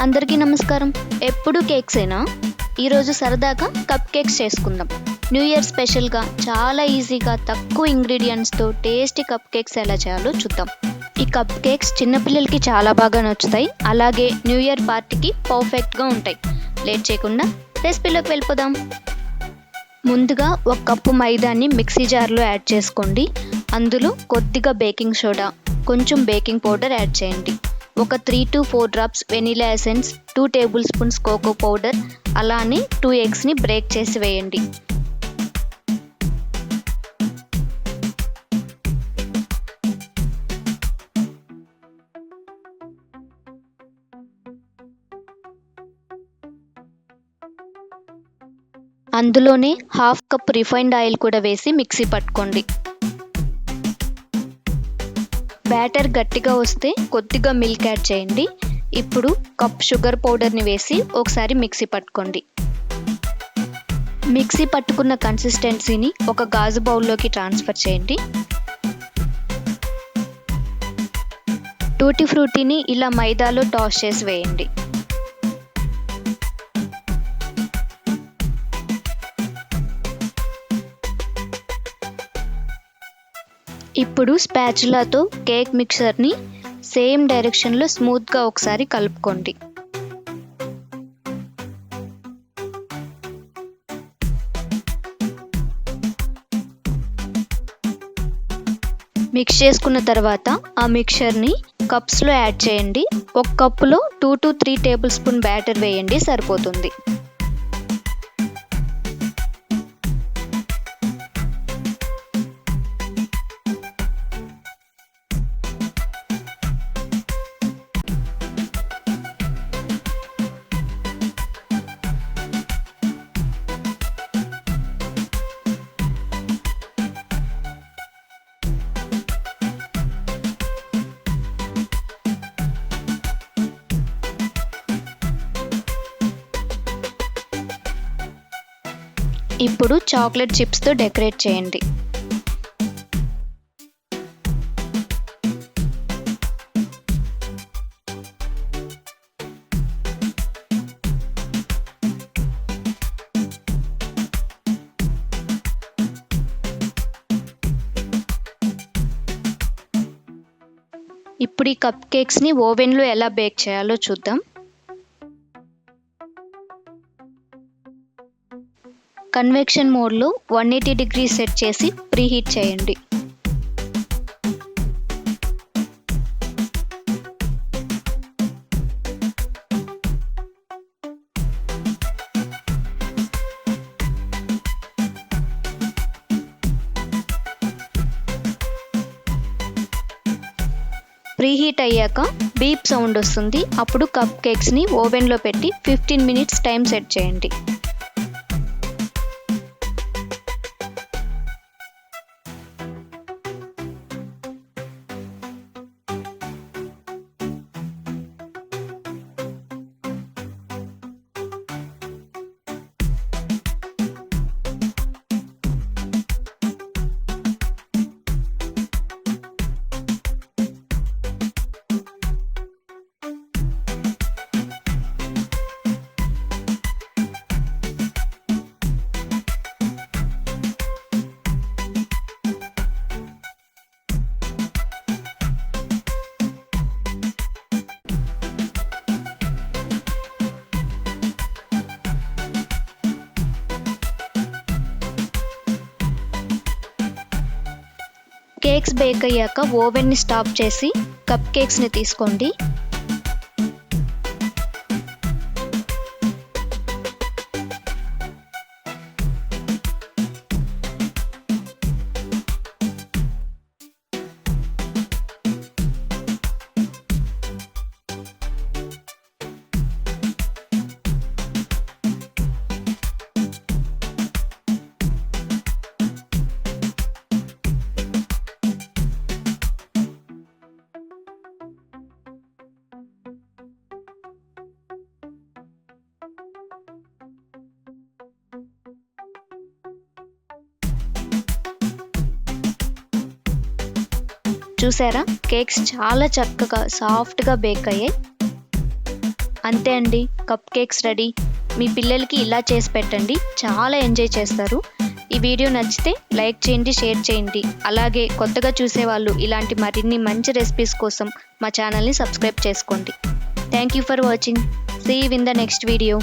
అందరికీ నమస్కారం. ఎప్పుడు కేక్సేనా? ఈరోజు సరదాగా కప్ కేక్స్ చేసుకుందాం. న్యూ ఇయర్ స్పెషల్గా చాలా ఈజీగా తక్కువ ఇంగ్రీడియంట్స్తో టేస్టీ కప్ కేక్స్ ఎలా చేయాలో చూద్దాం. ఈ కప్ కేక్స్ చిన్నపిల్లలకి చాలా బాగా నచ్చుతాయి, అలాగే న్యూ ఇయర్ పార్టీకి పర్ఫెక్ట్గా ఉంటాయి. లేట్ చేయకుండా రెసిపీలోకి వెళ్ళిపోదాం. ముందుగా 1 కప్పు మైదాని మిక్సీ జార్లో యాడ్ చేసుకోండి. అందులో కొద్దిగా బేకింగ్ సోడా, కొంచెం బేకింగ్ పౌడర్ యాడ్ చేయండి. ఒక 3 to 4 drops vanilla essence, 2 tablespoons cocoa powder, అలానే 2 ఎగ్స్ని బ్రేక్ చేసి వేయండి. అందులోనే 1/2 కప్ రిఫైన్డ్ ఆయిల్ కూడా వేసి మిక్సీ పట్టుకోండి. బ్యాటర్ గట్టిగా వస్తే కొద్దిగా మిల్క్ యాడ్ చేయండి. ఇప్పుడు కప్ షుగర్ పౌడర్ని వేసి ఒకసారి మిక్సీ పట్టుకోండి. మిక్సీ పట్టుకున్న కన్సిస్టెన్సీని ఒక గాజు బౌల్లోకి ట్రాన్స్ఫర్ చేయండి. టూటీ ఫ్రూటీని ఇలా మైదాలో టాస్ చేసి వేయండి. ఇప్పుడు స్పాచులాతో కేక్ మిక్సర్ని సేమ్ డైరెక్షన్లో స్మూత్గా ఒకసారి కలుపుకోండి. మిక్స్ చేసుకున్న తర్వాత ఆ మిక్చర్ని కప్స్లో యాడ్ చేయండి. 1 కప్పులో 2 to 3 టేబుల్ స్పూన్ బ్యాటర్ వేయండి, సరిపోతుంది. ఇప్పుడు చాక్లెట్ చిప్స్తో డెకరేట్ చేయండి. ఇప్పుడు ఈ కప్ కేక్స్ని ఓవెన్లో ఎలా బేక్ చేయాలో చూద్దాం. కన్వెక్షన్ మోడ్లో 180 డిగ్రీస్ సెట్ చేసి ప్రీహీట్ చేయండి. ప్రీహీట్ అయ్యాక బీప్ సౌండ్ వస్తుంది. అప్పుడు కప్ కేక్స్ని ఓవెన్లో పెట్టి 15 మినిట్స్ టైం సెట్ చేయండి. కేక్స్ బేక్ అయ్యాక ఓవెన్ని స్టాప్ చేసి కప్ కేక్స్ని తీసుకోండి. చూసారా, కేక్స్ చాలా చక్కగా సాఫ్ట్గా బేక్ అయ్యాయి. అంతే అండి, కప్ కేక్స్ రెడీ. మీ పిల్లలకి ఇలా చేసి పెట్టండి, చాలా ఎంజాయ్ చేస్తారు. ఈ వీడియో నచ్చితే లైక్ చేయండి, షేర్ చేయండి. అలాగే కొత్తగా చూసేవాళ్ళు ఇలాంటి మరిన్ని మంచి రెసిపీస్ కోసం మా ఛానల్ని సబ్స్క్రైబ్ చేసుకోండి. Thank you for watching. See you in the next video.